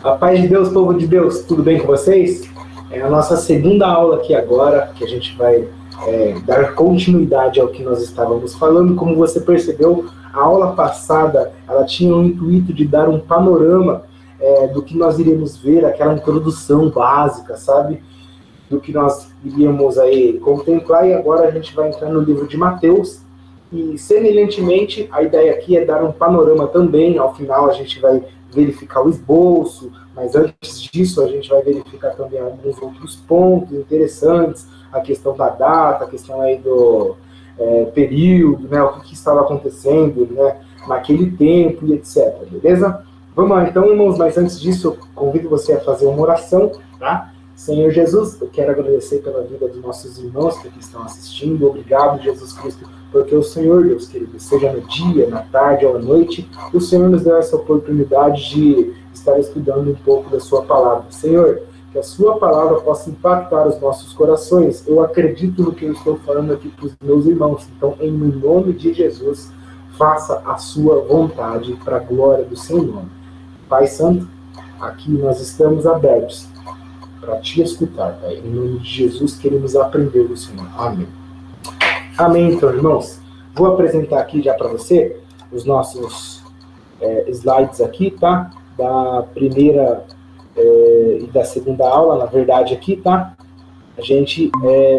A paz de Deus, povo de Deus, tudo bem com vocês? É a nossa segunda aula aqui agora, que a gente vai dar continuidade ao que nós estávamos falando. Como você percebeu, a aula passada, ela tinha o intuito de dar um panorama do que nós iríamos ver, aquela introdução básica, sabe? Do que nós iríamos aí contemplar, e agora a gente vai entrar no livro de Mateus, e semelhantemente, a ideia aqui é dar um panorama também. Ao final a gente vai verificar o esboço, mas antes disso a gente vai verificar também alguns outros pontos interessantes, a questão da data, a questão aí do período, né, o que estava acontecendo, né, naquele tempo e etc, beleza? Vamos lá então, irmãos, mas antes disso eu convido você a fazer uma oração, tá? Senhor Jesus, eu quero agradecer pela vida dos nossos irmãos que aqui estão assistindo. Obrigado, Jesus Cristo, porque o Senhor, Deus querido, seja no dia, na tarde ou à noite, o Senhor nos deu essa oportunidade de estar estudando um pouco da sua palavra. Senhor, que a sua palavra possa impactar os nossos corações. Eu acredito no que eu estou falando aqui para os meus irmãos. Então, em nome de Jesus, faça a sua vontade para a glória do seu nome. Pai Santo, aqui nós estamos abertos para te escutar, Pai. Em nome de Jesus, queremos aprender do Senhor. Amém. Amém, então, irmãos. Vou apresentar aqui já para você os nossos slides aqui, tá? Da primeira e da segunda aula, na verdade, aqui, tá? A gente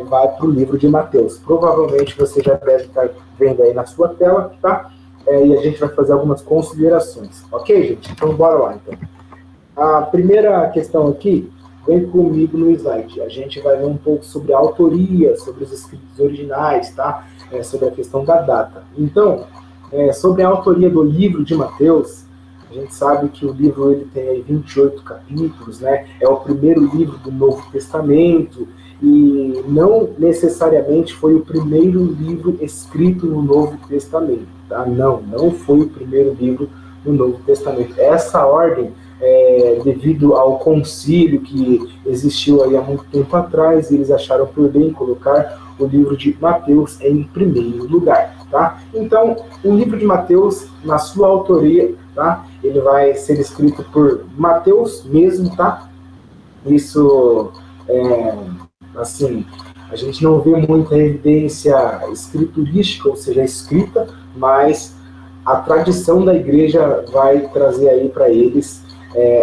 vai para o livro de Mateus. Provavelmente você já deve estar vendo aí na sua tela, tá? E a gente vai fazer algumas considerações. Ok, gente? Então, bora lá, então. A primeira questão aqui, vem comigo no slide. A gente vai ver um pouco sobre a autoria, sobre os escritos originais, tá? Sobre a questão da data. Então, sobre a autoria do livro de Mateus, a gente sabe que o livro ele tem aí 28 capítulos, né? É o primeiro livro do Novo Testamento e não necessariamente foi o primeiro livro escrito no Novo Testamento, tá? Não foi o primeiro livro no Novo Testamento. Essa ordem devido ao concílio que existiu aí há muito tempo atrás, eles acharam por bem colocar o livro de Mateus em primeiro lugar, tá? Então, o livro de Mateus, na sua autoria, tá? Ele vai ser escrito por Mateus mesmo, tá? Isso, assim, a gente não vê muita evidência escriturística, ou seja, escrita, mas a tradição da igreja vai trazer aí para eles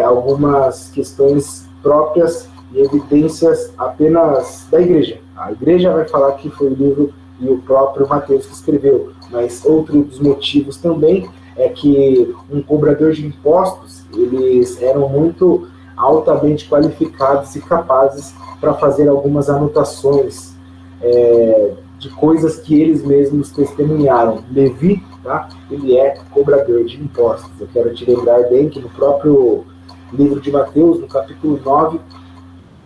algumas questões próprias e evidências apenas da igreja. A igreja vai falar que foi o livro e o próprio Mateus que escreveu, mas outro dos motivos também é que um cobrador de impostos, eles eram muito altamente qualificados e capazes para fazer algumas anotações de coisas que eles mesmos testemunharam. Levi, tá? Ele é cobrador de impostos. Eu quero te lembrar bem que no próprio livro de Mateus, no capítulo 9,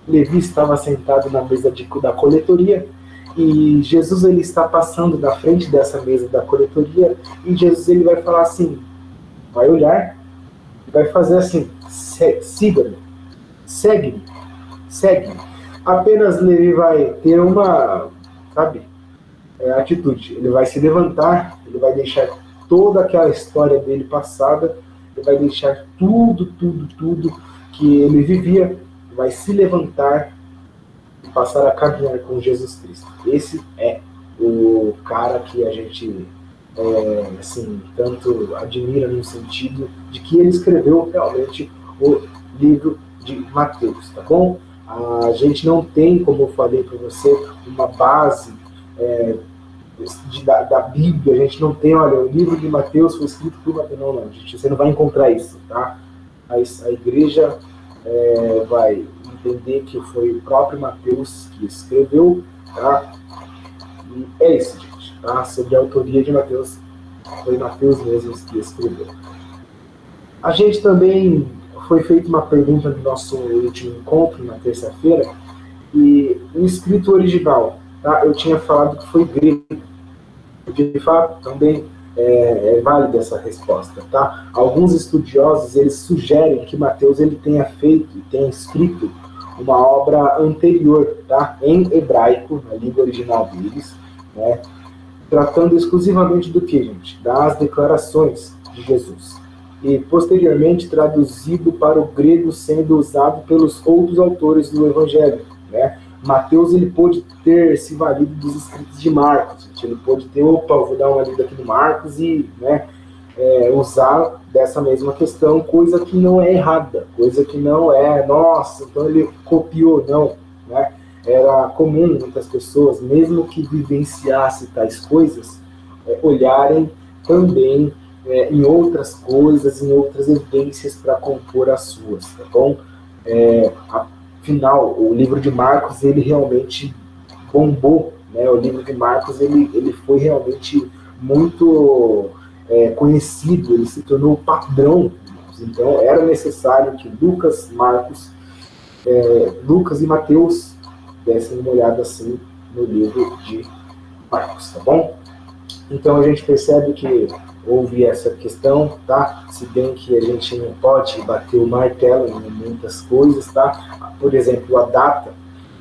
Levi estava sentado na mesa da coletoria e Jesus ele está passando na frente dessa mesa da coletoria e Jesus ele vai falar assim, vai olhar e vai fazer assim, siga-me, segue-me, segue-me. Apenas Levi vai ter uma, atitude. Ele vai se levantar, ele vai deixar toda aquela história dele passada, ele vai deixar tudo que ele vivia, vai se levantar e passar a caminhar com Jesus Cristo. Esse é o cara que a gente assim, tanto admira no sentido de que ele escreveu realmente o livro de Mateus, tá bom? A gente não tem, como eu falei para você, uma base da Bíblia, a gente não tem, olha, o livro de Mateus foi escrito por Mateus, não, gente, você não vai encontrar isso, tá? A igreja vai entender que foi o próprio Mateus que escreveu, tá? E é isso, gente, tá? Sobre a autoria de Mateus, foi Mateus mesmo que escreveu. A gente também foi feita uma pergunta no nosso último encontro, na terça-feira, e o escrito original, tá? Eu tinha falado que foi grego, porque de fato também é válida essa resposta, tá? Alguns estudiosos eles sugerem que Mateus ele tenha feito, tenha escrito uma obra anterior, tá? Em hebraico, na língua original deles, né? Tratando exclusivamente do que, gente? Das declarações de Jesus. e posteriormente traduzido para o grego, sendo usado pelos outros autores do Evangelho, né? Mateus, ele pôde ter se valido dos escritos de Marcos, ele pôde ter, opa, vou dar uma lida aqui no Marcos e, né, usar dessa mesma questão, coisa que não é errada, coisa que não é, nossa, então ele copiou, não, né? Era comum muitas pessoas, mesmo que vivenciassem tais coisas, olharem também em outras coisas, em outras evidências para compor as suas, tá bom? Afinal, o livro de Marcos, ele realmente bombou, né? O livro de Marcos, ele foi realmente muito conhecido, ele se tornou padrão. Então, era necessário que Lucas, Marcos, Lucas e Mateus dessem uma olhada assim no livro de Marcos, tá bom? Então, a gente percebe que houve essa questão, tá? Se bem que a gente não pode bater o martelo em muitas coisas, tá? Por exemplo, a data,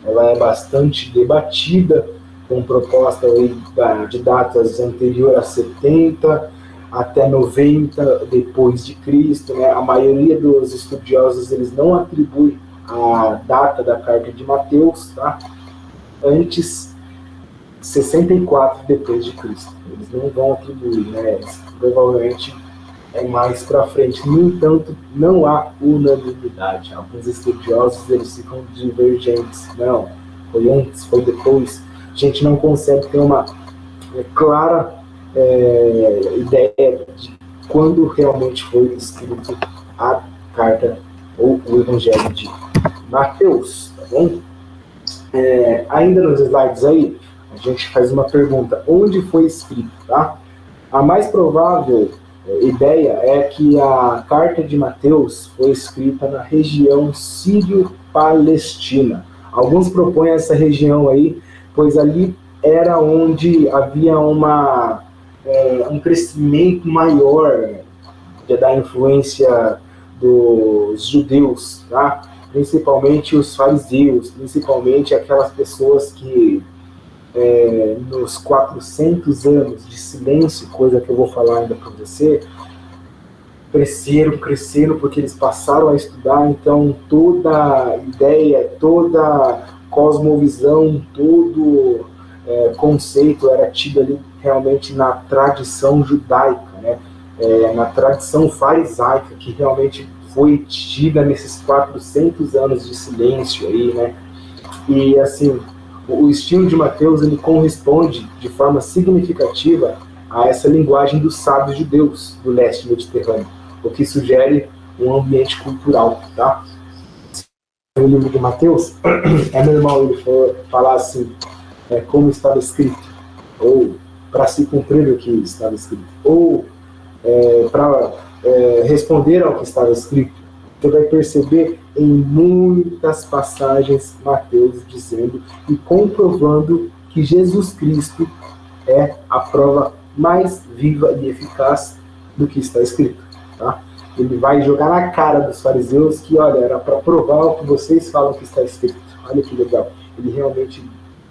ela é bastante debatida, com proposta aí de datas anterior a 70 até 90 depois de Cristo, né? A maioria dos estudiosos, eles não atribuem a data da carta de Mateus, tá? Antes 64 depois de Cristo. Eles não vão atribuir, né? Provavelmente é mais para frente. No entanto, não há unanimidade. Alguns estudiosos, eles ficam divergentes. Não, foi antes, foi depois. A gente não consegue ter uma clara ideia de quando realmente foi escrito a carta ou o Evangelho de Mateus, tá bom? Ainda nos slides aí, a gente faz uma pergunta: onde foi escrito, tá? A mais provável ideia é que a carta de Mateus foi escrita na região sírio-palestina. Alguns propõem essa região aí, pois ali era onde havia um crescimento maior da influência dos judeus, tá? Principalmente os fariseus, principalmente aquelas pessoas que nos 400 anos de silêncio, coisa que eu vou falar ainda para você, cresceram porque eles passaram a estudar. Então toda ideia, toda cosmovisão, todo conceito era tido ali realmente na tradição judaica, né? Na tradição farisaica, que realmente foi tida nesses 400 anos de silêncio aí, né? E assim, o estilo de Mateus, ele corresponde de forma significativa a essa linguagem dos sábios judeus do leste mediterrâneo, o que sugere um ambiente cultural, tá? No livro de Mateus, é normal ele falar assim, como estava escrito, ou para se cumprir o que estava escrito, ou para responder ao que estava escrito. Você vai perceber em muitas passagens Mateus dizendo e comprovando que Jesus Cristo é a prova mais viva e eficaz do que está escrito, tá? Ele vai jogar na cara dos fariseus que, olha, era para provar o que vocês falam que está escrito. Olha que legal, ele realmente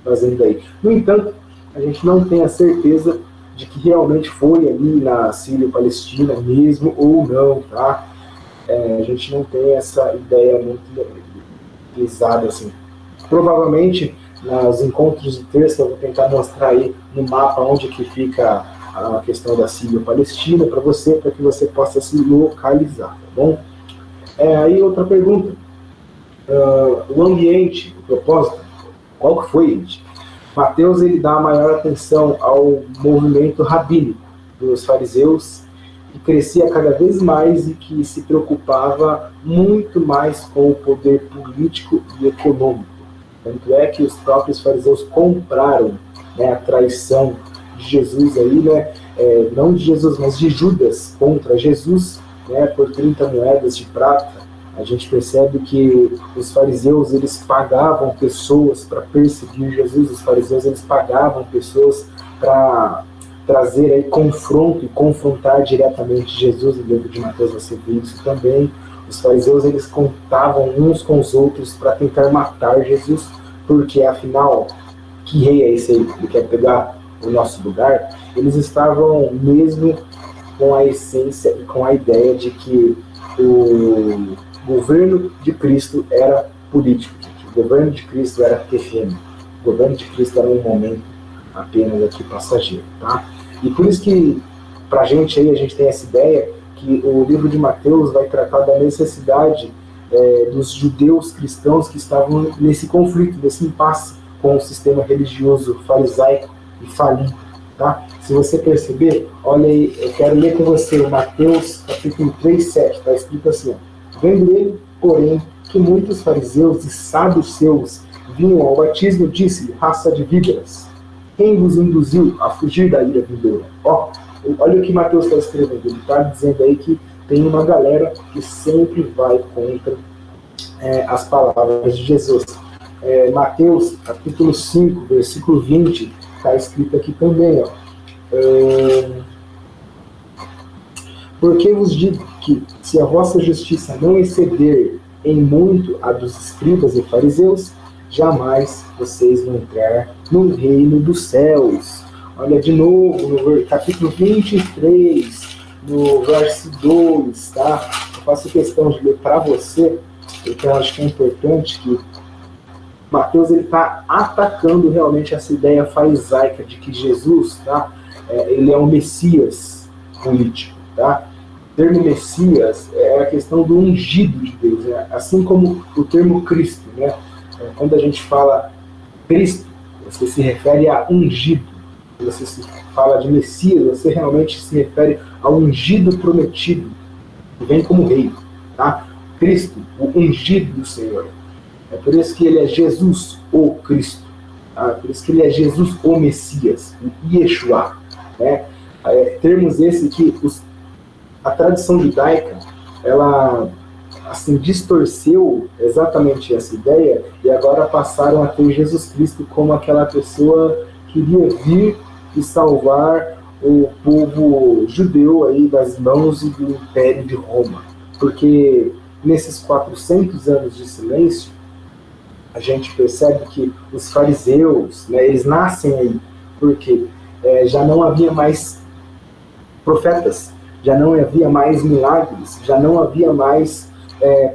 fazendo aí. No entanto, a gente não tem a certeza de que realmente foi ali na Síria-Palestina mesmo ou não, tá? A gente não tem essa ideia muito pesada assim. Provavelmente, nos encontros de terça, eu vou tentar mostrar aí no mapa onde que fica a questão da Síria-Palestina para você, para que você possa se localizar, tá bom? Aí outra pergunta, o ambiente, o propósito, qual que foi, gente? Mateus, ele dá maior atenção ao movimento rabínico dos fariseus, que crescia cada vez mais e que se preocupava muito mais com o poder político e econômico. Tanto é que os próprios fariseus compraram, né, a traição de Jesus aí, né, não de Jesus, mas de Judas contra Jesus, né, por 30 moedas de prata. A gente percebe que os fariseus, eles pagavam pessoas para perseguir Jesus, os fariseus, eles pagavam pessoas para trazer aí confronto e confrontar diretamente Jesus. No livro de Mateus você vê isso também. Os fariseus, eles contavam uns com os outros para tentar matar Jesus, porque afinal, que rei é esse aí que quer pegar o nosso lugar? Eles estavam mesmo com a essência e com a ideia de que o governo de Cristo era político, gente. O governo de Cristo era efêmero. O governo de Cristo era um momento apenas aqui passageiro, tá? E por isso que, pra gente aí, a gente tem essa ideia que o livro de Mateus vai tratar da necessidade dos judeus cristãos que estavam nesse conflito, nesse impasse com o sistema religioso farisaico e falido, tá? Se você perceber, olha aí, eu quero ler com você o Mateus capítulo 3:7, está escrito assim, ó, vendo ele, porém, que muitos fariseus e saduceus vinham ao batismo, disse-lhe, raça de víboras, quem vos induziu a fugir da ira vindoura? Ó, olha o que Mateus está escrevendo, ele está dizendo aí que tem uma galera que sempre vai contra as palavras de Jesus. Mateus, capítulo 5, versículo 20, está escrito aqui também, ó. Porque vos digo que, se a vossa justiça não exceder em muito a dos escribas e fariseus, jamais vocês vão entrar no reino dos céus. Olha de novo, no capítulo 23, no verso 2, tá? Eu faço questão de ler para você, porque eu acho que é importante que Mateus está atacando realmente essa ideia farisaica de que Jesus, tá? Ele é um Messias político, tá? O termo Messias é a questão do ungido de Deus, né? Assim como o termo Cristo, né? Quando a gente fala Cristo, você se refere a ungido. Você se fala de Messias, você realmente se refere ao ungido prometido, que vem como rei, tá? Cristo, o ungido do Senhor. É por isso que ele é Jesus, o Cristo. Tá? Por isso que ele é Jesus, o Messias, o Yeshua. Né? Termos esse que a tradição judaica, ela assim, distorceu exatamente essa ideia e agora passaram a ter Jesus Cristo como aquela pessoa que iria vir e salvar o povo judeu aí das mãos do Império de Roma. Porque nesses 400 anos de silêncio, a gente percebe que os fariseus, né, eles nascem aí, porque já não havia mais profetas, já não havia mais milagres, já não havia mais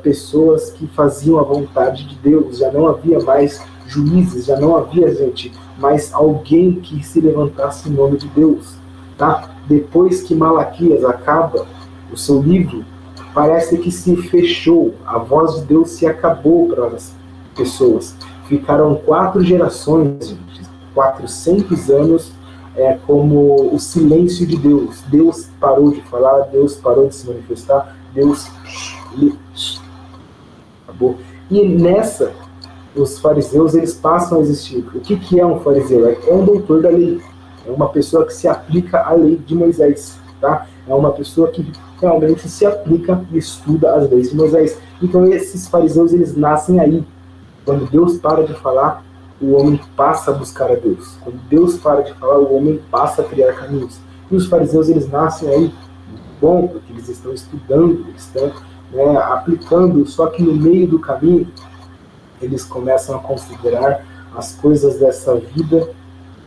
pessoas que faziam a vontade de Deus, já não havia mais juízes, já não havia, gente, mais alguém que se levantasse em nome de Deus. Tá? Depois que Malaquias acaba o seu livro, parece que se fechou, a voz de Deus se acabou para as pessoas. Ficaram 4 gerações, gente, 400 anos como o silêncio de Deus. Deus parou de falar, Deus parou de se manifestar, Deus acabou. E nessa, os fariseus, eles passam a existir. O que é um fariseu? É um doutor da lei. É uma pessoa que se aplica à lei de Moisés. Tá? É uma pessoa que realmente se aplica e estuda as leis de Moisés. Então esses fariseus, eles nascem aí. Quando Deus para de falar, o homem passa a buscar a Deus. Quando Deus para de falar, o homem passa a criar caminhos. E os fariseus, eles nascem aí, bom, porque eles estão estudando, eles estão aplicando, só que no meio do caminho, eles começam a considerar as coisas dessa vida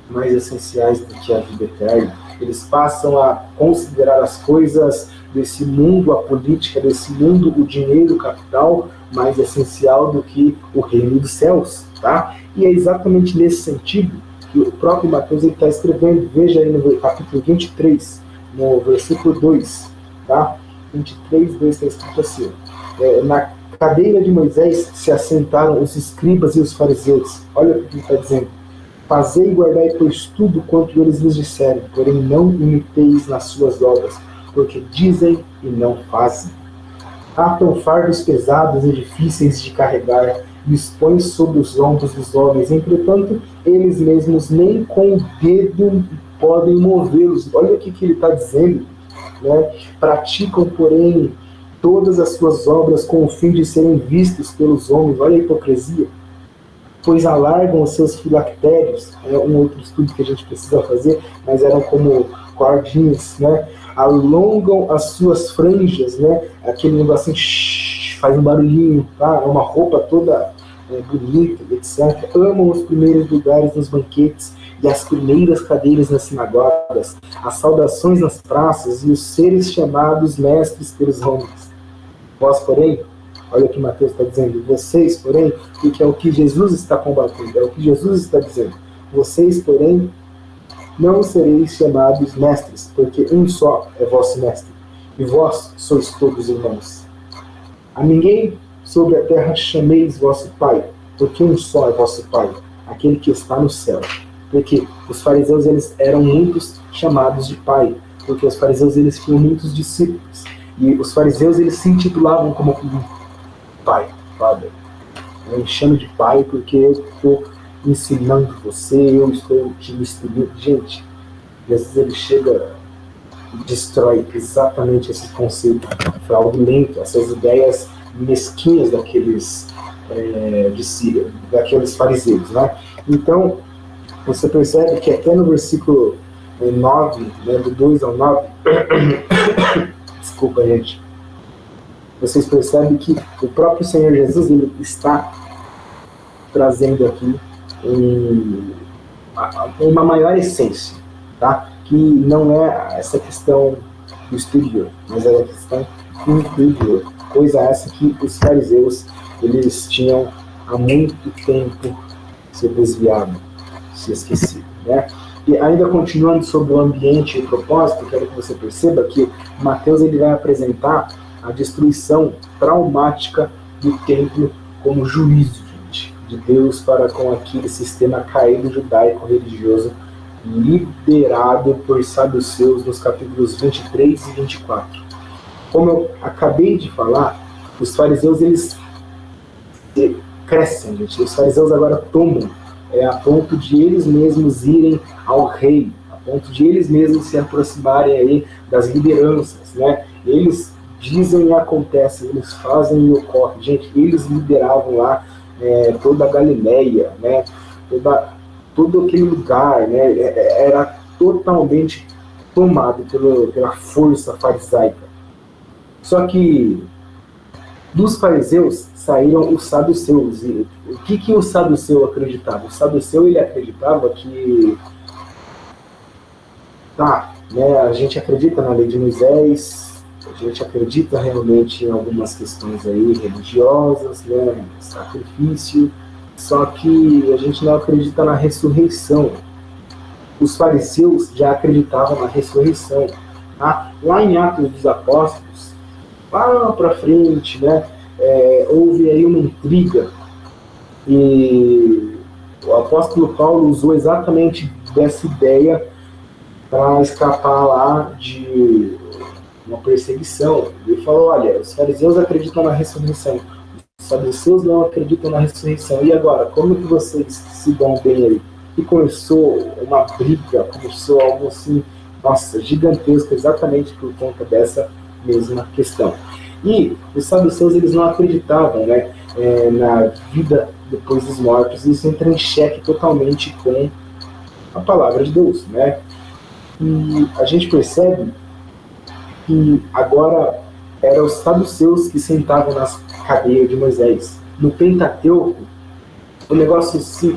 mais essenciais do que a vida eterna. Eles passam a considerar as coisas desse mundo, a política desse mundo, o dinheiro, o capital, mais essencial do que o reino dos céus. Tá? E é exatamente nesse sentido que o próprio Mateus está escrevendo. Veja aí no capítulo 23, no versículo 2. Tá? 23, 2 está escrito assim: na cadeira de Moisés se assentaram os escribas e os fariseus. Olha o que ele está dizendo. Fazei e guardai, pois, tudo quanto eles vos disserem, porém não imiteis nas suas obras, porque dizem e não fazem. Atam fardos pesados e difíceis de carregar, e os põem sobre os ombros dos homens. Entretanto, eles mesmos nem com o dedo podem movê-los. Olha o que ele está dizendo. Né? Praticam, porém, todas as suas obras com o fim de serem vistos pelos homens. Olha a hipocrisia. Pois alargam os seus filactérios, é um outro estudo que a gente precisa fazer, mas eram como cordinhas, né? Alongam as suas franjas, né? Aquele negócio assim, faz um barulhinho, tá? É uma roupa toda bonita, etc. Amam os primeiros lugares nos banquetes e as primeiras cadeiras nas sinagogas, as saudações nas praças e os seres chamados mestres pelos romanos. Vós, porém, olha o que Mateus está dizendo, vocês, porém, porque é o que Jesus está combatendo, é o que Jesus está dizendo. Vocês, porém, não sereis chamados mestres, porque um só é vosso mestre, e vós sois todos irmãos. A ninguém sobre a terra chameis vosso Pai, porque um só é vosso Pai, aquele que está no céu. Porque os fariseus, eles eram muitos chamados de Pai, porque os fariseus, eles tinham muitos discípulos. E os fariseus, eles se intitulavam como Pai, Father. Eu me chamo de Pai porque eu estou ensinando você, eu estou te instruindo. Gente, Jesus, ele chega e destrói exatamente esse conceito fraudulento, essas ideias mesquinhas daqueles daqueles fariseus, né? Então, você percebe que até no versículo 9, né, do 2 ao 9, desculpa, gente, vocês percebem que o próprio Senhor Jesus, ele está trazendo aqui uma maior essência, tá? Que não é essa questão do exterior, mas é a questão interior. Coisa essa que os fariseus, eles tinham há muito tempo se desviado, se esquecido, né? E ainda continuando sobre o ambiente e o propósito, quero que você perceba que Mateus, ele vai apresentar a destruição traumática do templo como juízo, gente, de Deus para com aquele sistema caído judaico-religioso liderado por saduceus nos capítulos 23 e 24. Como eu acabei de falar, os fariseus, eles crescem, gente. Os fariseus agora tomam a ponto de eles mesmos irem ao rei, a ponto de eles mesmos se aproximarem aí das lideranças, né? Eles dizem e acontece, eles fazem e ocorre. Gente, eles lideravam lá toda a Galileia, né? Todo aquele lugar, né? Era totalmente tomado pela força farisaica. Só que dos fariseus saíram os saduceus. E o que o saduceu acreditava? O saduceu, ele acreditava que né, a gente acredita na lei de Moisés, a gente acredita realmente em algumas questões aí religiosas, né, sacrifício, só que a gente não acredita na ressurreição. Os fariseus já acreditavam na ressurreição. Tá? Lá em Atos dos Apóstolos, lá para frente, né, houve aí uma intriga e o apóstolo Paulo usou exatamente dessa ideia para escapar lá de uma perseguição. Ele falou, olha, os fariseus acreditam na ressurreição, os saduceus não acreditam na ressurreição, e agora, como que vocês se dão bem aí? E começou uma briga, começou algo assim, nossa, gigantesco, exatamente por conta dessa mesma questão. E os saduceus, eles não acreditavam, né, na vida depois dos mortos, e isso entra em xeque totalmente com a palavra de Deus, né? E a gente percebe que agora eram os saduceus que sentavam nas cadeias de Moisés. No Pentateuco, o negócio se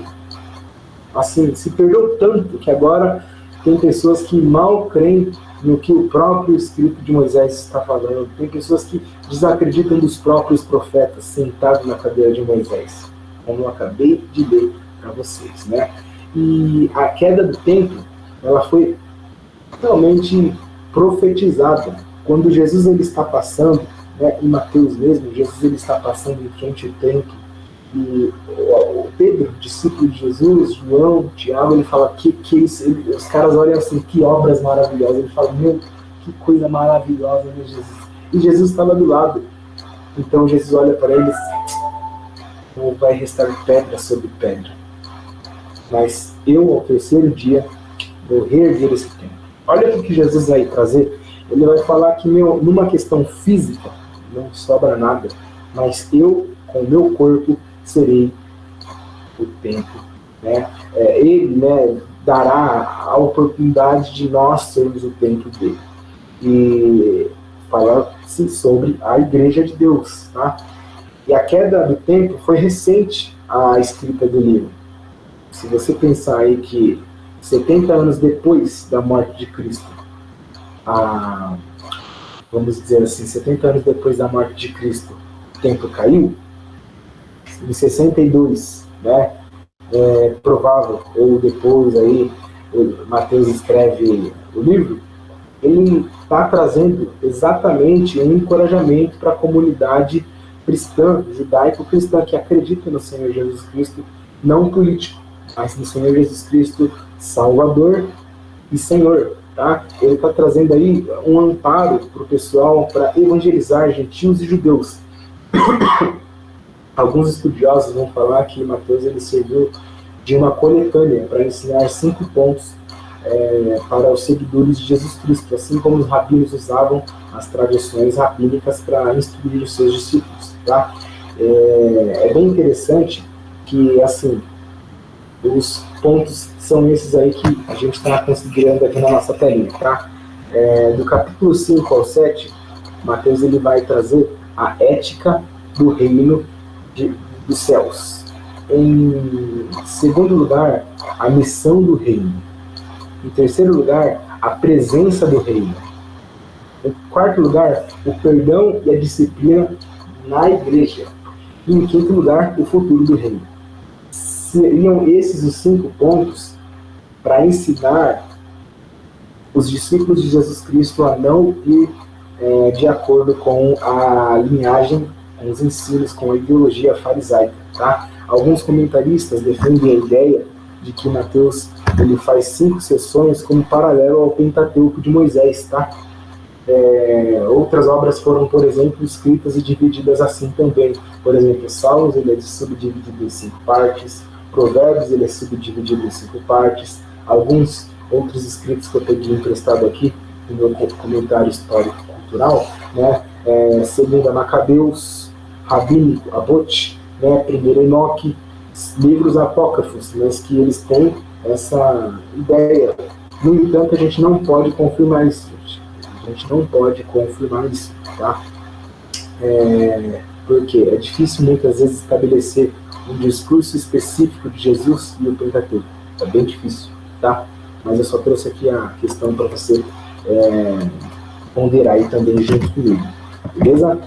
perdeu tanto que agora tem pessoas que mal creem no que o próprio escrito de Moisés está falando. Tem pessoas que desacreditam dos próprios profetas sentados na cadeira de Moisés, como eu acabei de ler para vocês, né? E a queda do templo, ela foi totalmente profetizada. Quando Jesus, ele está passando, né, em Mateus mesmo, Jesus, ele está passando em frente ao templo, e o Pedro, discípulo de Jesus, João, Tiago, ele fala, que isso? Os caras olham assim, que obras maravilhosas. Ele fala, meu, que coisa maravilhosa, né, Jesus? E Jesus estava do lado. Então Jesus olha para eles, não vai restar pedra sobre pedra, mas eu, ao terceiro dia, vou reerguer esse templo. Olha o que Jesus vai trazer. Ele vai falar que numa questão física não sobra nada, mas eu, com o meu corpo, serei o templo, né? Ele, né, dará a oportunidade de nós sermos o templo dele. E fala-se sobre a igreja de Deus, tá? E a queda do templo foi recente à escrita do livro. Se você pensar aí que 70 anos depois da morte de Cristo, vamos dizer assim, 70 anos depois da morte de Cristo, o templo caiu, em 62, né? É provável, ou depois aí, Mateus escreve o livro, ele está trazendo exatamente um encorajamento para a comunidade cristã, judaico-cristã, que acredita no Senhor Jesus Cristo, não político, mas no Senhor Jesus Cristo, Salvador e Senhor. Tá? Ele está trazendo aí um amparo para o pessoal para evangelizar gentios e judeus. Alguns estudiosos vão falar que Mateus ele serviu de uma coletânea para ensinar 5 pontos para os seguidores de Jesus Cristo, assim como os rabinos usavam as tradições rabínicas para instruir os seus discípulos. Tá? É bem interessante que, assim, os pontos são esses aí que a gente está considerando aqui na nossa telinha. Tá? Do capítulo 5 ao 7, Mateus ele vai trazer a ética do reino dos céus. Em segundo lugar, a missão do reino. Em terceiro lugar, a presença do reino. Em quarto lugar, o perdão e a disciplina na igreja. E em quinto lugar, o futuro do reino. Seriam esses os 5 pontos para ensinar os discípulos de Jesus Cristo a não ir de acordo com a linhagem, com os ensinos, com a ideologia farisaica. Tá? Alguns comentaristas defendem a ideia de que Mateus ele faz 5 sessões como paralelo ao Pentateuco de Moisés. Tá? Outras obras foram, por exemplo, escritas e divididas assim também. Por exemplo, Salmos ele é subdividido em 5 partes, Provérbios ele é subdividido em 5 partes, alguns outros escritos que eu peguei emprestado aqui no meu comentário histórico-cultural, né? Segunda Macabeus, Rabínico, Abot, né? Primeiro Enoque, livros apócrifos, mas que eles têm essa ideia. No entanto, a gente não pode confirmar isso, gente. A gente não pode confirmar isso, tá? Porque é difícil muitas vezes estabelecer um discurso específico de Jesus e o Pentateuco. É bem difícil, tá? Mas eu só trouxe aqui a questão para você ponderar aí também junto comigo, beleza?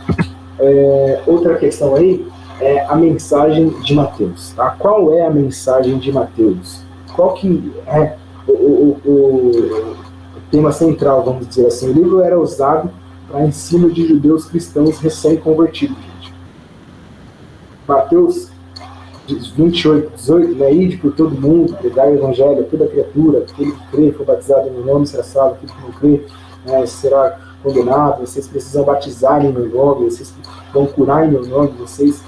Outra questão aí é a mensagem de Mateus, tá? Qual é a mensagem de Mateus? Qual que é o tema central, vamos dizer assim? O livro era usado para ensino de judeus cristãos recém-convertidos, gente. Mateus 28, 18, né? Ide por todo mundo, pregai o evangelho a toda criatura, aquele que crê, for batizado no meu nome, será salvo, aquele que não crê, será condenado, vocês precisam batizar em meu nome, vocês vão curar em meu nome, vocês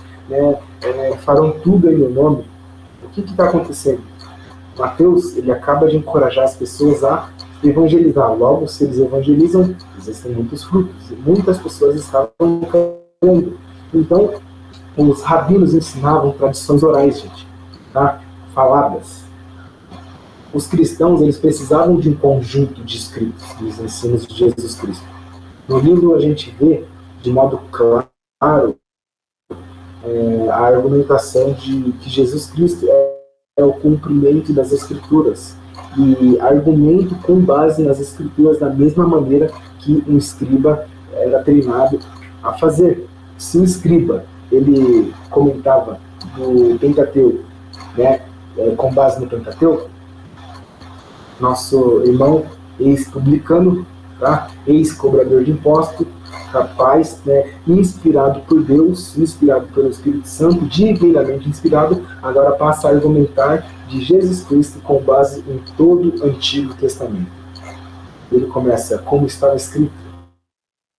farão tudo em meu nome. O que está acontecendo? Mateus, ele acaba de encorajar as pessoas a evangelizar. Logo, se eles evangelizam, existem muitos frutos. E muitas pessoas estavam crendo. Então, os rabinos ensinavam tradições orais, gente, tá? Faladas. Os cristãos, eles precisavam de um conjunto de escritos dos ensinos de Jesus Cristo. No livro a gente vê, de modo claro, a argumentação de que Jesus Cristo é o cumprimento das Escrituras, e argumento com base nas Escrituras da mesma maneira que um escriba era treinado a fazer. Se o escriba ele comentava do Pentateuco, né, com base no Pentateuco, nosso irmão ex-publicano, tá, ex-cobrador de impostos, capaz, né, inspirado por Deus, inspirado pelo Espírito Santo, divinamente inspirado, agora passa a argumentar de Jesus Cristo com base em todo o Antigo Testamento. Ele começa como estava escrito,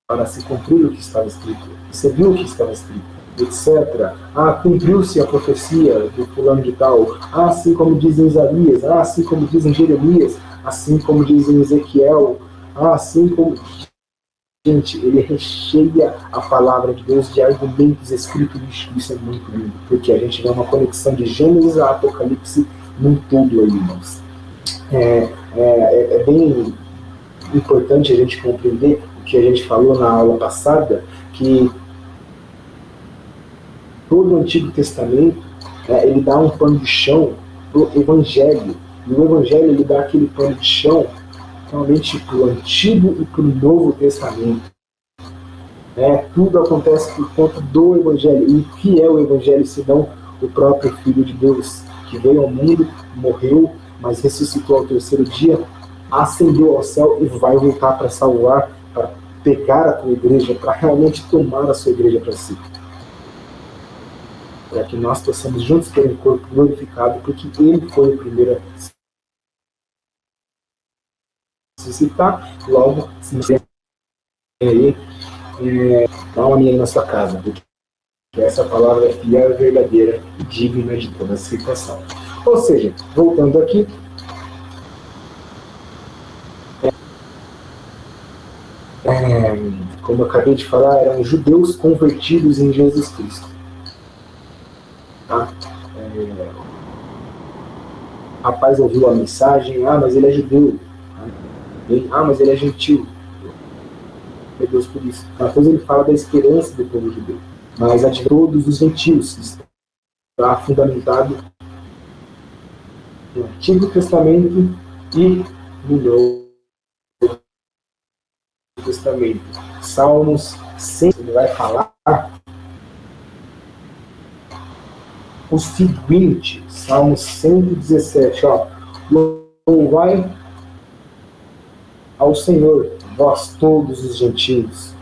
para se cumprir o que estava escrito. Você viu o que estava escrito, etc. Cumpriu-se a profecia do fulano de tal, assim como dizem Isaías, assim como dizem Jeremias, assim como dizem Ezequiel, assim como... Gente, ele recheia a palavra de Deus de argumentos escritos. Isso é muito lindo, porque a gente vê uma conexão de Gênesis a Apocalipse num todo aí, irmãos. É bem importante a gente compreender o que a gente falou na aula passada, que todo o Antigo Testamento ele dá um pano de chão pro Evangelho, E o Evangelho ele dá aquele pano de chão realmente para o Antigo e para o Novo Testamento. Tudo acontece por conta do Evangelho. E o que é o Evangelho senão o próprio Filho de Deus, que veio ao mundo, morreu, mas ressuscitou ao terceiro dia, ascendeu ao céu e vai voltar para salvar, para pegar a tua igreja, para realmente tomar a sua igreja para si. Para que nós possamos juntos ter um corpo glorificado, porque ele foi o primeiro a ressuscitar. Logo, se você aí, dá uma minha aí na sua casa, porque essa palavra é fiel e verdadeira e digna de toda aceitação. Ou seja, voltando aqui, como eu acabei de falar, eram judeus convertidos em Jesus Cristo. Tá? O rapaz ouviu a mensagem, mas ele é judeu, mas ele é gentil. Meu Deus por isso. Uma coisa ele fala da esperança do povo judeu, mas a de todos os gentios está fundamentado no Antigo Testamento e no Novo Testamento. Salmos 100, ele vai falar o seguinte, Salmos 117, louvai ao Senhor, vós todos os gentios.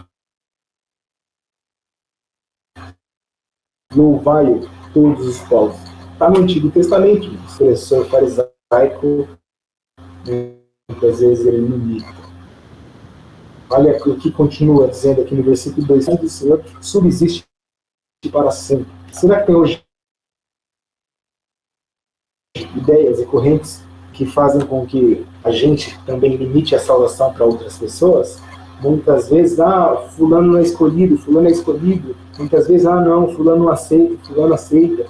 Louvai-o todos os povos. Está no Antigo Testamento, o expressor farisaico, muitas vezes ele imita. Olha o que continua dizendo aqui no versículo 2: o Senhor subsiste para sempre. Será que tem hoje ideias e correntes que fazem com que a gente também limite a salvação para outras pessoas? Muitas vezes, fulano não é escolhido, fulano é escolhido. Muitas vezes, não, fulano não aceita, fulano aceita.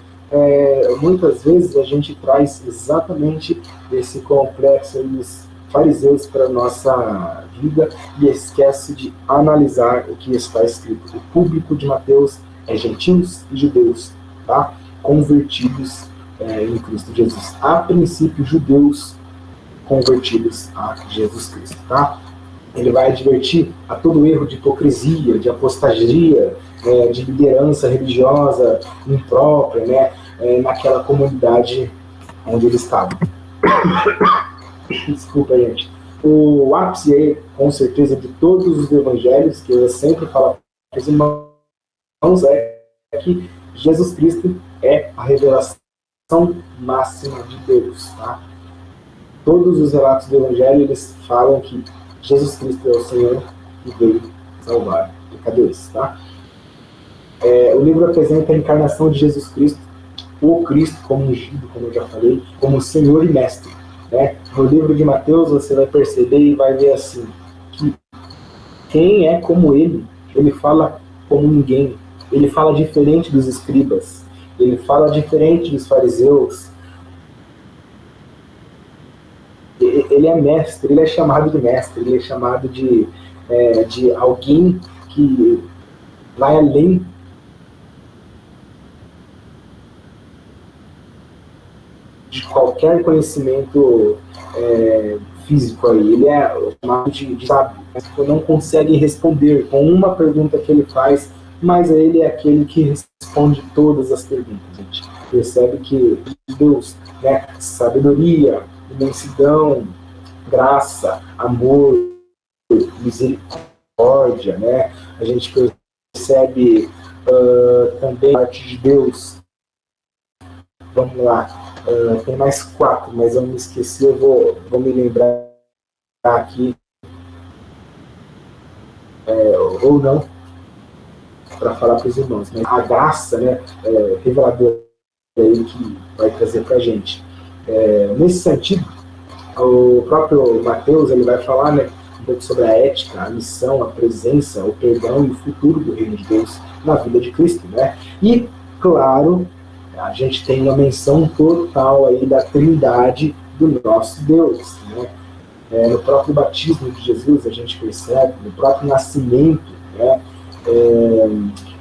Muitas vezes a gente traz exatamente esse complexo dos fariseus para a nossa vida e esquece de analisar o que está escrito. O público de Mateus é gentios e judeus, tá? Convertidos em Cristo Jesus. A princípio, judeus convertidos a Jesus Cristo, tá? Ele vai advertir a todo erro de hipocrisia, de apostasia, de liderança religiosa imprópria, naquela comunidade onde ele estava. Desculpa, gente. O ápice aí, com certeza, de todos os evangelhos, que eu sempre falo para os irmãos, é que Jesus Cristo é a revelação máxima de Deus, tá? Todos os relatos do evangelho, eles falam que Jesus Cristo é o Senhor que veio salvar pecadores, tá? O livro apresenta a encarnação de Jesus Cristo, o Cristo como ungido, como eu já falei, como Senhor e Mestre. No livro de Mateus você vai perceber e vai ver assim, que quem é como ele fala como ninguém, ele fala diferente dos escribas, ele fala diferente dos fariseus, ele é mestre, ele é chamado de mestre, ele é chamado de alguém que vai além de qualquer conhecimento físico aí. Ele é chamado de sábio, mas não consegue responder com uma pergunta que ele faz, mas ele é aquele que responde todas as perguntas. A gente percebe que Deus, sabedoria, imensidão, graça, amor, misericórdia, a gente percebe também a parte de Deus. Vamos lá, tem mais 4, mas eu me esqueci, eu vou me lembrar aqui, ou não, para falar para os irmãos. A graça, reveladora, é ele que vai trazer para a gente. Nesse sentido, o próprio Mateus ele vai falar um pouco sobre a ética, a missão, a presença, o perdão e o futuro do reino de Deus na vida de Cristo. E, claro, a gente tem uma menção total aí da trindade do nosso Deus. No próprio batismo de Jesus a gente percebe, no próprio nascimento,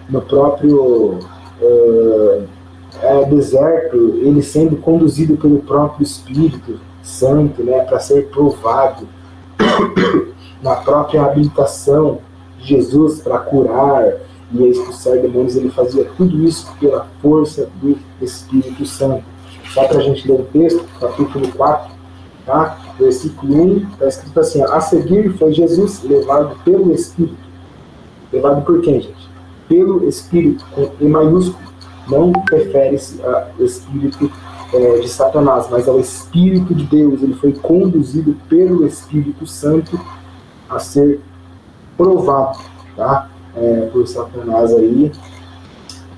no próprio deserto, ele sendo conduzido pelo próprio Espírito Santo, né, para ser provado na própria habilitação de Jesus para curar e expulsar demônios. Ele fazia tudo isso pela força do Espírito Santo. Só para a gente ler o texto, capítulo 4, tá? Versículo 1, está escrito assim: a seguir foi Jesus levado pelo Espírito. Levado por quem, gente? Pelo Espírito, com E maiúsculo. Não refere-se ao Espírito de Satanás, mas ao Espírito de Deus. Ele foi conduzido pelo Espírito Santo a ser provado, tá? Por Satanás aí,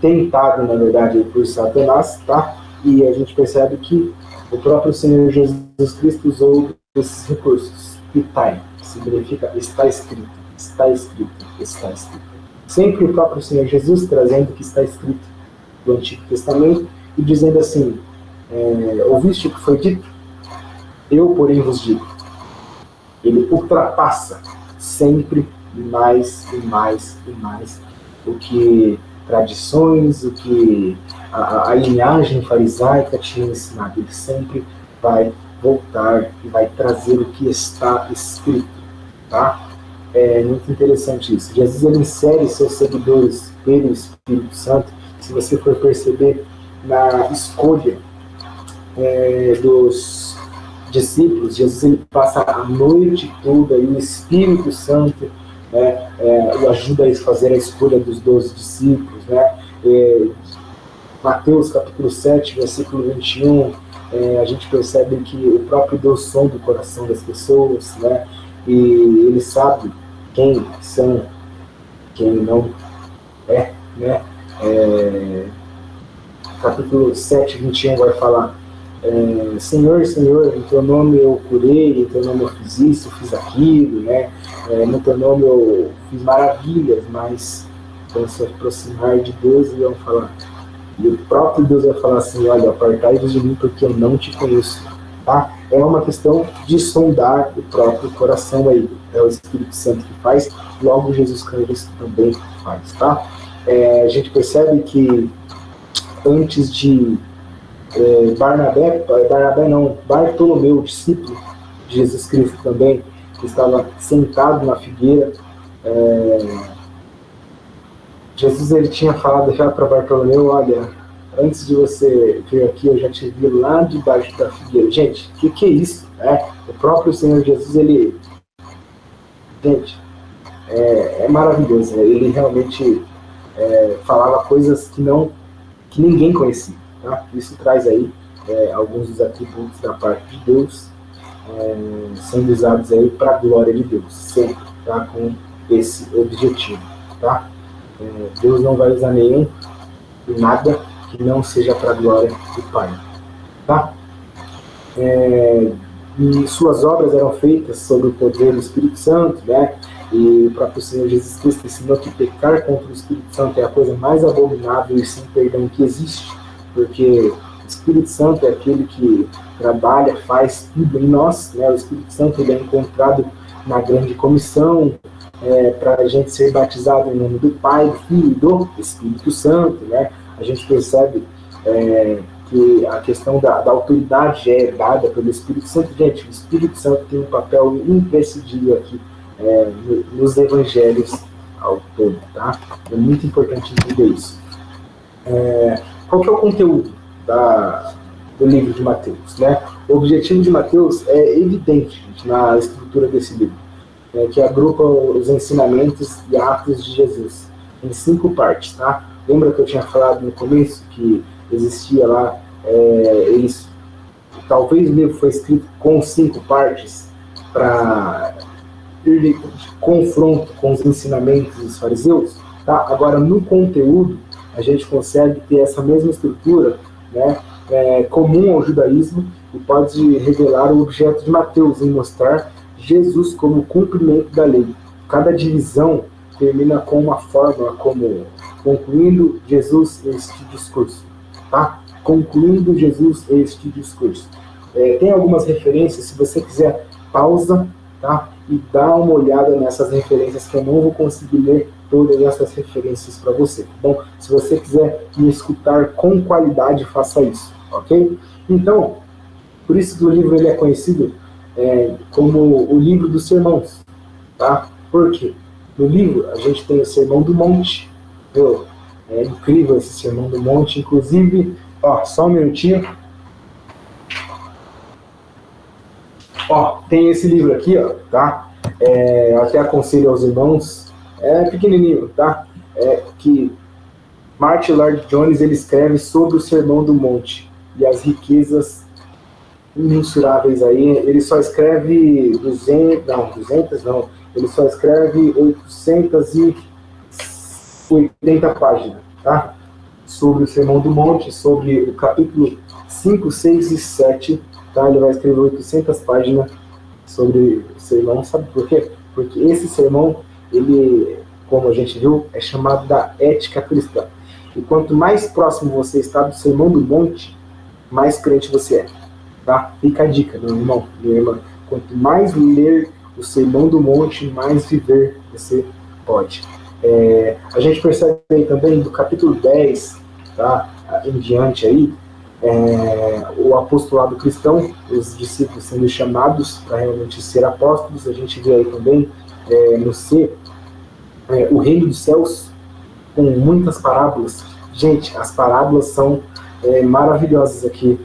tentado, na verdade, por Satanás, tá? E a gente percebe que o próprio Senhor Jesus Cristo usou esses recursos. Pitai, que significa está escrito, está escrito, está escrito. Sempre o próprio Senhor Jesus trazendo o que está escrito do Antigo Testamento e dizendo assim: ouviste o que foi dito? Eu, porém, vos digo. Ele ultrapassa sempre mais e mais e mais o que tradições, o que a linhagem farisaica tinha ensinado. Ele sempre vai voltar e vai trazer o que está escrito, tá? É muito interessante isso. Jesus, ele insere seus seguidores pelo Espírito Santo. Se você for perceber na escolha dos discípulos, Jesus, ele passa a noite toda e o Espírito Santo o ajuda a fazer a escolha dos 12 discípulos, né? Mateus capítulo 7, versículo 21, a gente percebe que o próprio Deus sonda o coração das pessoas, né? E ele sabe quem são, quem não é, né? Capítulo 7, 21 vai falar: Senhor, Senhor, em teu nome eu curei, em teu nome eu fiz isso, fiz aquilo, né? No teu nome eu fiz maravilhas, mas vão se aproximar de Deus e vão falar. E o próprio Deus vai falar assim: olha, apartai-vos de mim porque eu não te conheço, tá? É uma questão de sondar o próprio coração aí. É o Espírito Santo que faz, logo Jesus Cristo também faz, tá? A gente percebe que antes de Bartolomeu, discípulo de Jesus Cristo também, que estava sentado na figueira, Jesus, ele tinha falado já para Bartolomeu: olha, antes de você vir aqui, eu já te vi lá debaixo da figueira. Gente, o que é isso? O próprio Senhor Jesus, ele... Gente, é maravilhoso. Ele realmente falava coisas que ninguém conhecia. Tá? Isso traz aí alguns dos atributos da parte de Deus sendo usados aí para a glória de Deus, sempre, tá? Com esse objetivo, tá? Deus não vai usar nenhum e nada que não seja para a glória do Pai, tá? E suas obras eram feitas sob o poder do Espírito Santo, né? E o próprio Senhor Jesus Cristo ensinou que pecar contra o Espírito Santo é a coisa mais abominável e sem perdão que existe, porque o Espírito Santo é aquele que trabalha, faz tudo em nós, né? O Espírito Santo, ele é encontrado na grande comissão, para a gente ser batizado em nome do Pai, do Filho e do Espírito Santo, né? A gente percebe que a questão da autoridade já é dada pelo Espírito Santo. Gente, o Espírito Santo tem um papel imprescindível aqui nos evangelhos ao todo, tá? É muito importante entender isso. Qual que é o conteúdo do livro de Mateus, né? O objetivo de Mateus é evidente, gente, na estrutura desse livro, que agrupa os ensinamentos e atos de Jesus em 5 partes, tá? Lembra que eu tinha falado no começo que existia lá, talvez o livro foi escrito com 5 partes para ir de confronto com os ensinamentos dos fariseus, tá? Agora, no conteúdo, a gente consegue ter essa mesma estrutura, né, comum ao judaísmo, e pode revelar o objeto de Mateus em mostrar Jesus como cumprimento da lei. Cada divisão termina com uma fórmula como concluindo Jesus este discurso, tá? Concluindo Jesus este discurso. Tem algumas referências, se você quiser, pausa, tá? E dá uma olhada nessas referências, que eu não vou conseguir ler todas essas referências para você, tá bom? Se você quiser me escutar com qualidade, faça isso, ok? Então, Por isso que o livro ele é conhecido como o livro dos sermãos. Tá? Por quê? No livro a gente tem o Sermão do Monte. Meu, é incrível esse Sermão do Monte. Inclusive, só um minutinho. Tem esse livro aqui, tá? Eu até aconselho aos irmãos, pequenininho, tá? Que Martyn Lloyd-Jones ele escreve sobre o Sermão do Monte e as riquezas imensuráveis aí. Ele só escreve 200 não, ele só escreve 880 páginas, tá? Sobre o Sermão do Monte, sobre o capítulo 5, 6 e 7, tá? Ele vai escrever 800 páginas sobre o sermão. Sabe por quê? Porque esse sermão, ele, como a gente viu, é chamado da ética cristã. E quanto mais próximo você está do Sermão do Monte, mais crente você é. Tá? Fica a dica, meu irmão, minha irmã. Quanto mais ler o Sermão do Monte, mais viver você pode. A gente percebe aí também do capítulo 10, tá, em diante aí, o apostolado cristão, os discípulos sendo chamados para realmente ser apóstolos. A gente vê aí também no C, o reino dos céus, com muitas parábolas. Gente, as parábolas são maravilhosas aqui,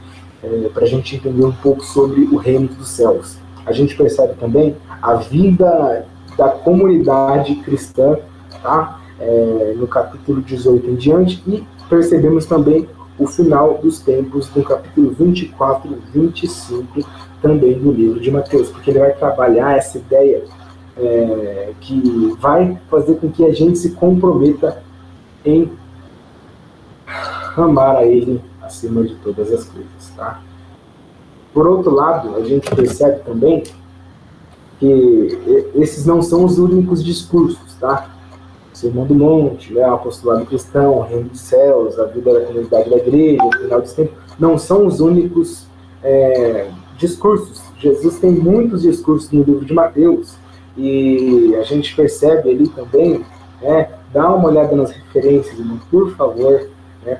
para a gente entender um pouco sobre o reino dos céus. A gente percebe também a vida da comunidade cristã, tá? No capítulo 18 em diante, e percebemos também o final dos tempos no capítulo 24 e 25 também do livro de Mateus, porque ele vai trabalhar essa ideia que vai fazer com que a gente se comprometa em amar a ele acima de todas as coisas, tá? Por outro lado, a gente percebe também que esses não são os únicos discursos, tá? O Sermão do Monte, o apostolado cristão, o reino dos céus, a vida da comunidade da igreja, o final dos tempos, não são os únicos discursos. Jesus tem muitos discursos no livro de Mateus, e a gente percebe ali também, dá uma olhada nas referências, irmão, por favor,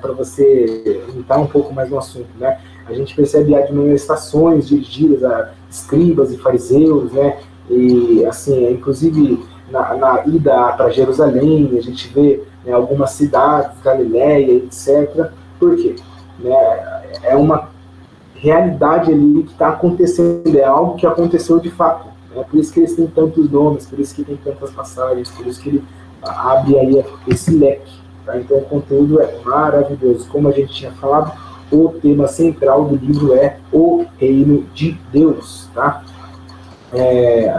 para você entrar um pouco mais no assunto, né? A gente percebe admoestações dirigidas a escribas e fariseus, né? E assim, inclusive na ida para Jerusalém, a gente vê algumas cidades, Galileia, etc. Por quê? É uma realidade ali que está acontecendo, é algo que aconteceu de fato. Por isso que eles têm tantos nomes, por isso que tem tantas passagens, por isso que ele abre aí esse leque. Tá? Então o conteúdo é maravilhoso. Como a gente tinha falado, o tema central do livro é o reino de Deus. Tá?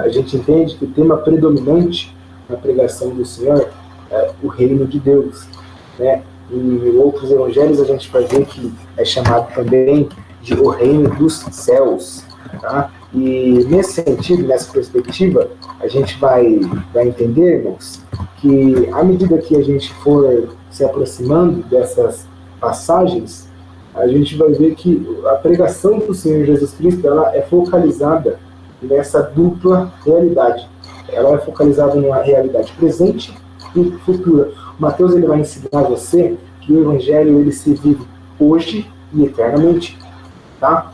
A gente entende que o tema predominante na pregação do Senhor é o reino de Deus. Né? Em outros evangelhos a gente vai ver que é chamado também de o reino dos céus. Tá? E nesse sentido, nessa perspectiva, a gente vai entender, irmãos, que à medida que a gente for se aproximando dessas passagens, a gente vai ver que a pregação do Senhor Jesus Cristo ela é focalizada nessa dupla realidade. Ela é focalizada numa realidade presente e futura. O Mateus ele vai ensinar a você que o Evangelho ele se vive hoje e eternamente. Tá?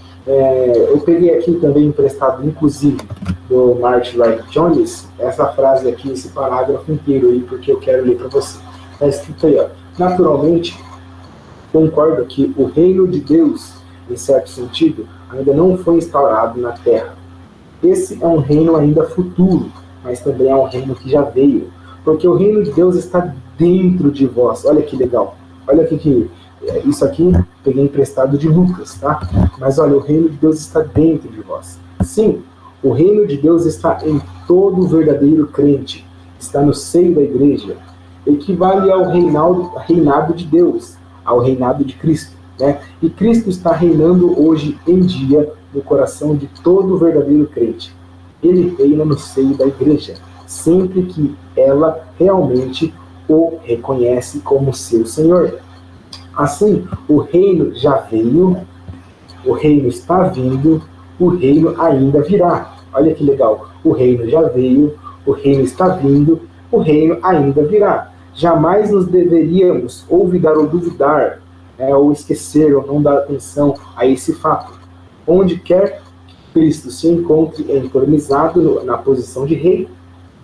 Eu peguei aqui também emprestado, inclusive, do Martyn Lloyd-Jones, essa frase aqui, esse parágrafo inteiro aí, porque eu quero ler para você. Está escrito aí, naturalmente, concordo que o reino de Deus, em certo sentido, ainda não foi instaurado na Terra. Esse é um reino ainda futuro, mas também é um reino que já veio, porque o reino de Deus está dentro de vós. Olha que legal. Olha que isso aqui peguei emprestado de Lucas, tá? Mas olha, o reino de Deus está dentro de vós. Sim, o reino de Deus está em todo verdadeiro crente, está no seio da igreja, equivale ao reinado de Deus, ao reinado de Cristo, né? E Cristo está reinando hoje em dia no coração de todo verdadeiro crente. Ele reina no seio da igreja, sempre que ela realmente o reconhece como seu Senhor. Assim, o reino já veio, o reino está vindo, o reino ainda virá. Olha que legal. O reino já veio, o reino está vindo, o reino ainda virá. Jamais nos deveríamos olvidar ou duvidar, ou esquecer ou não dar atenção a esse fato. onde quer que Cristo se encontre entronizado na posição de rei,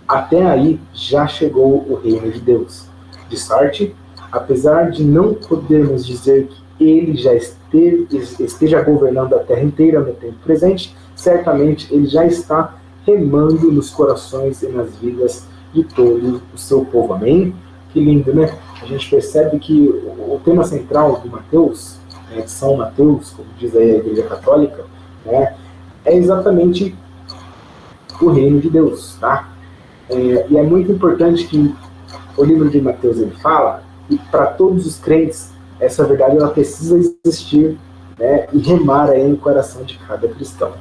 até aí já chegou o reino de Deus. De sorte, apesar de não podermos dizer que ele já esteja governando a terra inteira no tempo presente, certamente ele já está remando nos corações e nas vidas de todo o seu povo. Amém? Que lindo, né? A gente percebe que o tema central de Mateus, de São Mateus, como diz aí a Igreja Católica, né, é exatamente o reino de Deus, tá? E é muito importante que o livro de Mateus ele fala que para todos os crentes essa verdade ela precisa existir, né, e remar aí no coração de cada cristão.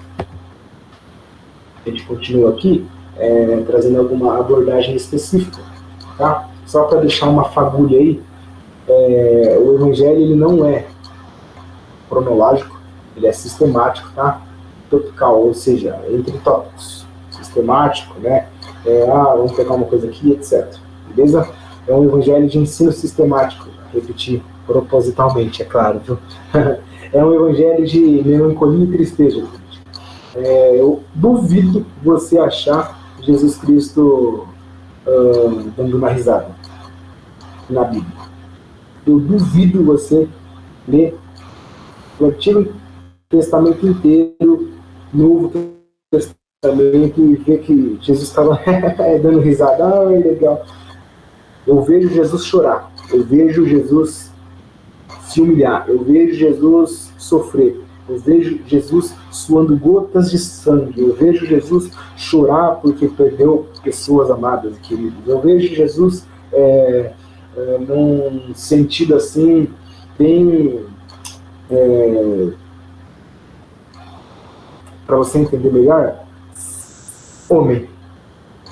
A gente continua aqui trazendo alguma abordagem específica, tá? Só para deixar uma fagulha aí, o Evangelho ele não é cronológico, ele é sistemático, tá? Topical, ou seja, entre tópicos, sistemático, né? Vamos pegar uma coisa aqui, etc. Beleza? É um evangelho de ensino sistemático, repetir propositalmente, é claro, viu? É um evangelho de melancolia e tristeza. Eu duvido você achar Jesus Cristo dando uma risada na Bíblia. Eu duvido você ler o Antigo Testamento inteiro, Novo Testamento, e ver que Jesus estava dando risada. Legal. Eu vejo Jesus chorar, eu vejo Jesus se humilhar, eu vejo Jesus sofrer, eu vejo Jesus suando gotas de sangue, eu vejo Jesus chorar porque perdeu pessoas amadas e queridas, eu vejo Jesus num sentido assim, bem... para você entender melhor, homem.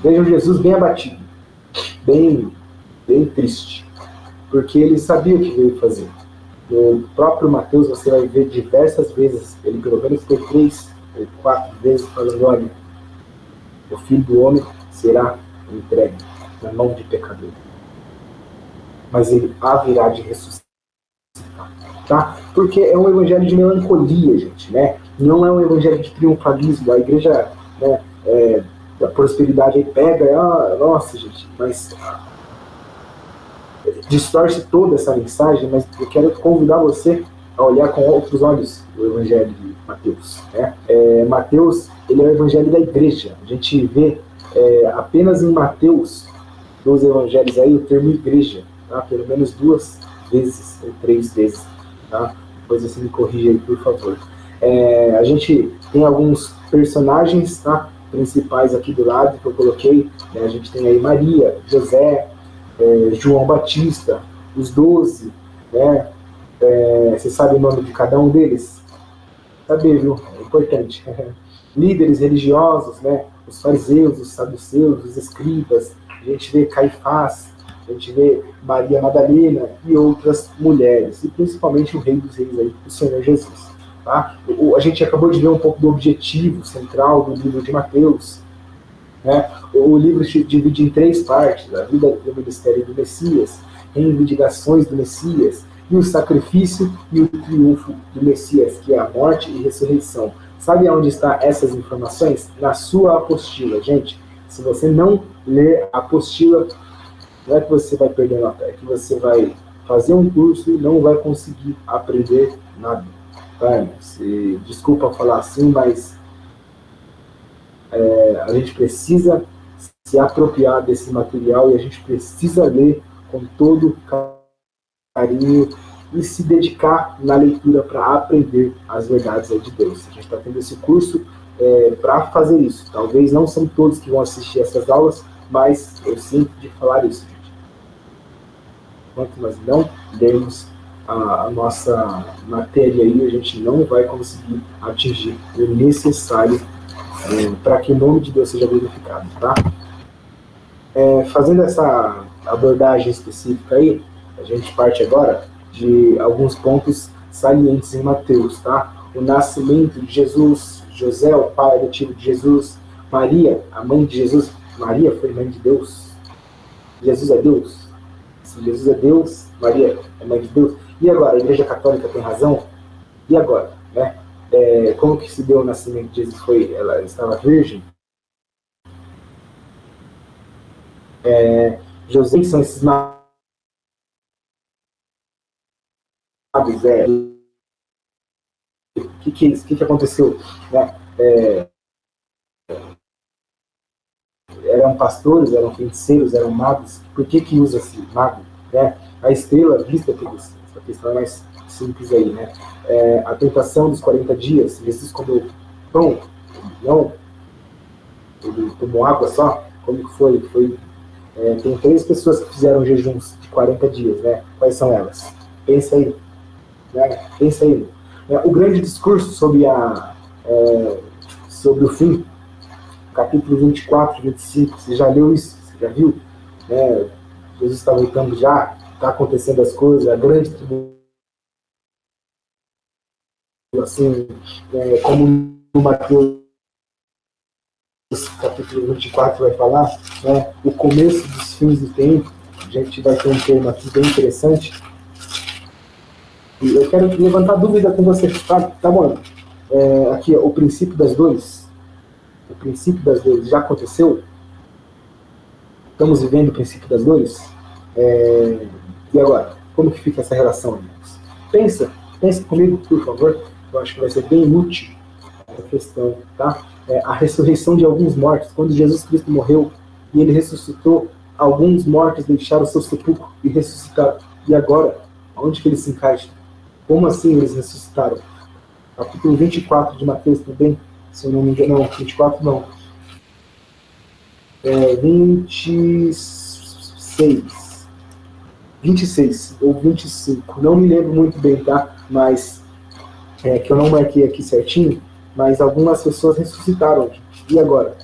Vejo Jesus bem abatido, bem triste, porque ele sabia o que veio fazer. No próprio Mateus você vai ver diversas vezes, ele pelo menos foi 3 ou 4 vezes falando: olha, o Filho do Homem será entregue na mão de pecador, mas ele haverá de ressuscitar, tá? Porque é um evangelho de melancolia, gente, né? Não é um evangelho de triunfalismo. A igreja, né, da prosperidade aí pega, nossa, gente, mas distorce toda essa mensagem. Mas eu quero convidar você a olhar com outros olhos o evangelho de Mateus, né? Mateus, ele é o evangelho da igreja. A gente vê apenas em Mateus, nos evangelhos aí, o termo igreja, tá? Pelo menos 2 vezes ou 3 vezes, tá? Depois você me corrija aí, por favor. A gente tem alguns personagens, tá, principais aqui do lado que eu coloquei, né? A gente tem aí Maria, José, João Batista, os 12, né? Você sabe o nome de cada um deles? Saber, viu? É importante. Líderes religiosos, né? Os fariseus, os saduceus, os escribas. A gente vê Caifás, a gente vê Maria Madalena e outras mulheres, e principalmente o Rei dos Reis aí, o Senhor Jesus. Tá? A gente acabou de ver um pouco do objetivo central do livro de Mateus, né? O livro se divide em 3 partes: a vida do ministério do Messias, reivindicações do Messias, e o sacrifício e o triunfo do Messias, que é a morte e ressurreição. Sabe onde estão essas informações? Na sua apostila, gente. Se você não ler a apostila, não é que você vai perder nota, é que você vai fazer um curso e não vai conseguir aprender nada. Tá? Desculpa falar assim, mas a gente precisa se apropriar desse material e a gente precisa ler com todo carinho e se dedicar na leitura para aprender as verdades de Deus. A gente está tendo esse curso para fazer isso. Talvez não são todos que vão assistir essas aulas, mas eu sinto de falar isso, gente. Enquanto nós não dermos a nossa matéria aí, a gente não vai conseguir atingir o necessário para que o nome de Deus seja glorificado, tá? Fazendo essa abordagem específica aí, a gente parte agora de alguns pontos salientes em Mateus, tá? O nascimento de Jesus, José, o pai adotivo de Jesus, Maria, a mãe de Jesus. Maria foi mãe de Deus. Jesus é Deus. Se Jesus é Deus, Maria é mãe de Deus. E agora, a Igreja Católica tem razão? E agora, né? como que se deu o nascimento de Jesus? Ela estava virgem? José, são esses magos, o que aconteceu? Né? Eram pastores, eram feiticeiros, eram magos. Por que usa esse mago? Né? A estrela vista pelos... Essa questão é mais simples aí, né? A tentação dos 40 dias, Jesus comeu pão? Não. Ele tomou água só? Como que foi? Tem 3 pessoas que fizeram jejuns de 40 dias, né? Quais são elas? Pensa aí. Né? Pensa aí. O grande discurso sobre o fim, capítulo 24, 25, você já leu isso? Você já viu? Jesus está voltando já, está acontecendo as coisas, a grande tribulação, assim, como no Mateus capítulo 24 vai falar, né, o começo dos fins do tempo. A gente vai ter um termo aqui bem interessante, e eu quero levantar dúvida com você, tá bom? Aqui, ó, o princípio das dores. O princípio das dores já aconteceu? Estamos vivendo o princípio das dores? E agora? Como que fica essa relação, amigos? Pensa comigo, por favor. Eu acho que vai ser bem útil essa questão, tá? A ressurreição de alguns mortos. Quando Jesus Cristo morreu e ele ressuscitou, alguns mortos deixaram seu sepulcro e ressuscitaram. E agora? Onde que eles se encaixam? Como assim eles ressuscitaram? Capítulo 24 de Mateus também, se eu não me engano, não, 24 não. 26 ou 25, não me lembro muito bem, tá? Mas, que eu não marquei aqui certinho, mas algumas pessoas ressuscitaram. E agora?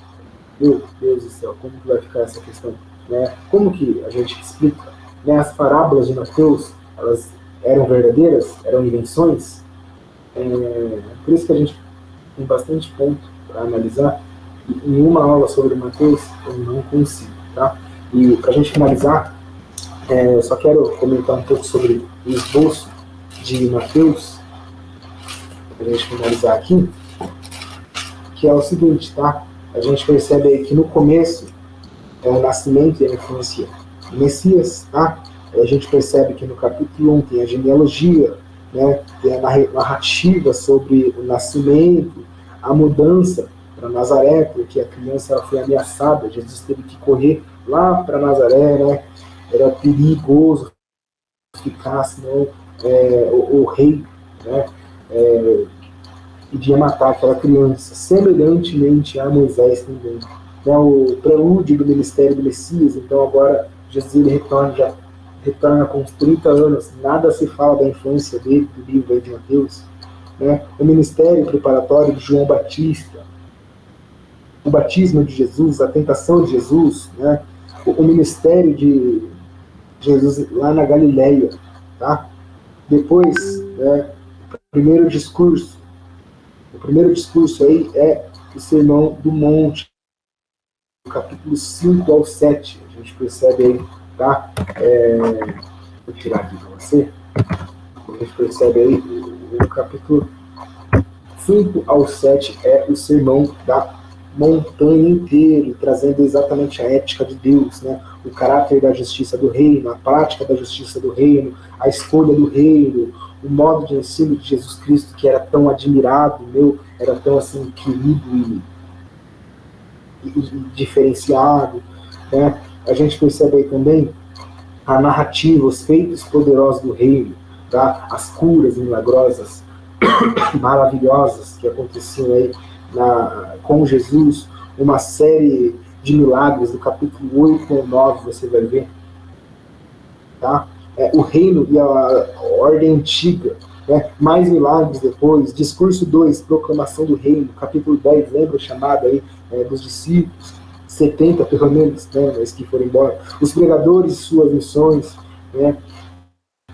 Meu Deus do céu, como que vai ficar essa questão? Né? Como que a gente explica? Né? As parábolas de Mateus, elas eram verdadeiras? Eram invenções? Por isso que a gente tem bastante ponto para analisar. E em uma aula sobre Mateus, eu não consigo, tá? E para a gente finalizar, eu só quero comentar um pouco sobre o esboço de Mateus, para a gente finalizar aqui, que é o seguinte, tá? A gente percebe aí que no começo é o nascimento e a infância do Messias, tá? A gente percebe que no capítulo 1 tem a genealogia, né? Tem a narrativa sobre o nascimento, a mudança para Nazaré, porque a criança ela foi ameaçada, Jesus teve que correr lá para Nazaré, né? Era perigoso ficar, senão o rei, né? Iria matar aquela criança, semelhantemente a Moisés também. Né? O prelúdio do ministério do Messias, então agora Jesus ele retorna com uns 30 anos, nada se fala da infância dele, do livro de Mateus. Né? O ministério preparatório de João Batista, o batismo de Jesus, a tentação de Jesus, né? O ministério de Jesus lá na Galileia. Tá? Depois, né, o primeiro discurso aí é o Sermão do Monte, do capítulo 5 ao 7. A gente percebe aí, tá? Vou tirar aqui para você. A gente percebe aí, o capítulo 5 ao 7 é o Sermão da Montanha inteiro, trazendo exatamente a ética de Deus, né? O caráter da justiça do reino, a prática da justiça do reino, a escolha do reino, o modo de ensino de Jesus Cristo que era tão admirado, era tão assim querido e diferenciado, né? A gente percebe aí também a narrativa, os feitos poderosos do reino, tá? As curas milagrosas, maravilhosas que aconteciam aí com Jesus, uma série de milagres, do capítulo 8 ao 9 você vai ver, tá? O reino e a ordem antiga, né? Mais milagres depois, discurso 2, proclamação do reino, capítulo 10, lembra o chamado aí dos discípulos, 70 pelo menos, né, mas que foram embora, os pregadores e suas missões, né?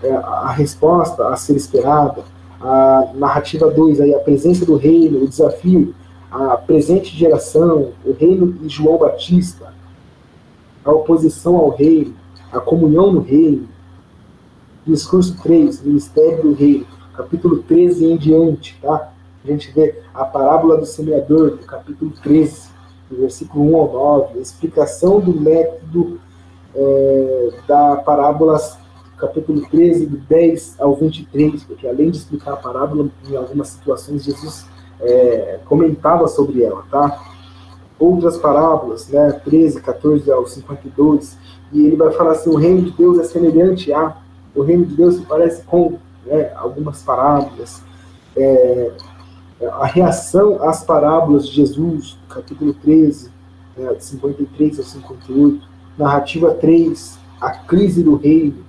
A resposta a ser esperada, a narrativa 2, aí, a presença do reino, o desafio, a presente geração, o reino de João Batista, a oposição ao reino, a comunhão no reino, discurso 3, ministério do reino, capítulo 13 em diante, tá? A gente vê a parábola do semeador, do capítulo 13, do versículo 1 ao 9, a explicação do método da parábola, capítulo 13, do 10 ao 23, porque além de explicar a parábola, em algumas situações Jesus comentava sobre ela, tá? Outras parábolas, né, 13, 14 ao 52, e ele vai falar assim, o reino de Deus é semelhante o reino de Deus se parece com, né, algumas parábolas, a reação às parábolas de Jesus, capítulo 13, de 53 ao 58, narrativa 3, a crise do reino,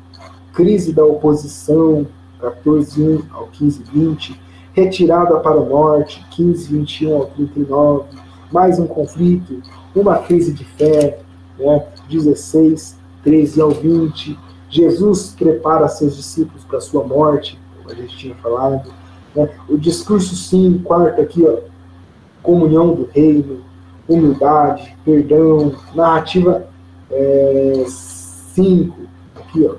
crise da oposição, 14:1 ao 15:20, retirada para o norte, 15:21 ao 39, mais um conflito, uma crise de fé, né, 16:13 ao 20, Jesus prepara seus discípulos para a sua morte, como a gente tinha falado, né, o discurso 5, quarto aqui, ó, comunhão do reino, humildade, perdão, narrativa 5, aqui, ó,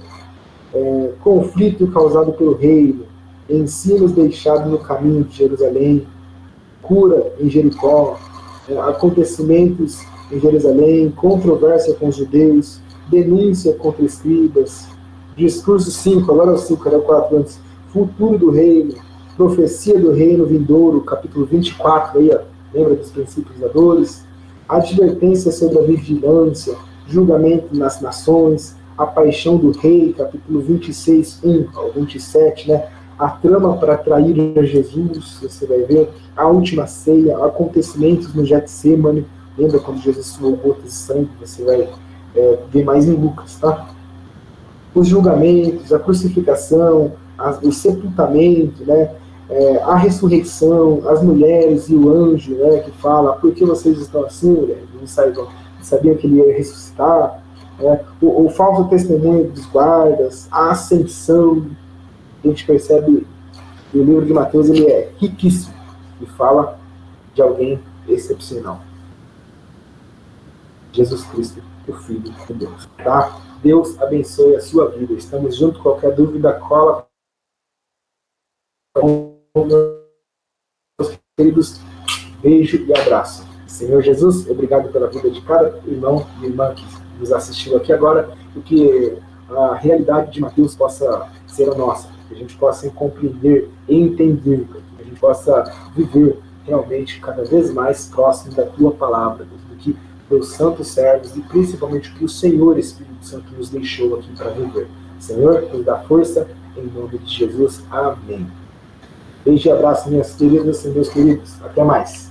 conflito causado pelo reino, ensinos deixados no caminho de Jerusalém, cura em Jericó, acontecimentos em Jerusalém, controvérsia com os judeus, denúncia contra escribas, discurso 5, agora é o 5, era o 4 antes, futuro do reino, profecia do reino vindouro, capítulo 24, aí, ó, lembra dos princípios da dores, advertência sobre a vigilância, julgamento nas nações, a paixão do rei, capítulo 26, 1 ao 27, né? A trama para trair a Jesus, você vai ver, a última ceia, acontecimentos no Getsemane, lembra quando Jesus suou gotas de sangue, você vai ver mais em Lucas, tá? Os julgamentos, a crucificação, o sepultamento, né? A ressurreição, as mulheres e o anjo, né, que fala, por que vocês estão assim, mulheres? Não sabiam que ele ia ressuscitar, o falso testemunho dos guardas, a ascensão. A gente percebe que o livro de Mateus ele é riquíssimo e fala de alguém excepcional. Jesus Cristo, o Filho de Deus. Tá? Deus abençoe a sua vida. Estamos juntos. Qualquer dúvida, cola com meus queridos. Beijo e abraço. Senhor Jesus, obrigado pela vida de cada irmão e irmã que nos assistiu aqui agora, e que a realidade de Mateus possa ser a nossa, que a gente possa compreender e entender, que a gente possa viver realmente cada vez mais próximo da Tua Palavra, do que Teus santos servos e principalmente o que o Senhor Espírito Santo nos deixou aqui para viver. Senhor, nos dá força, em nome de Jesus. Amém. Beijo e abraço, minhas queridas e meus queridos. Até mais.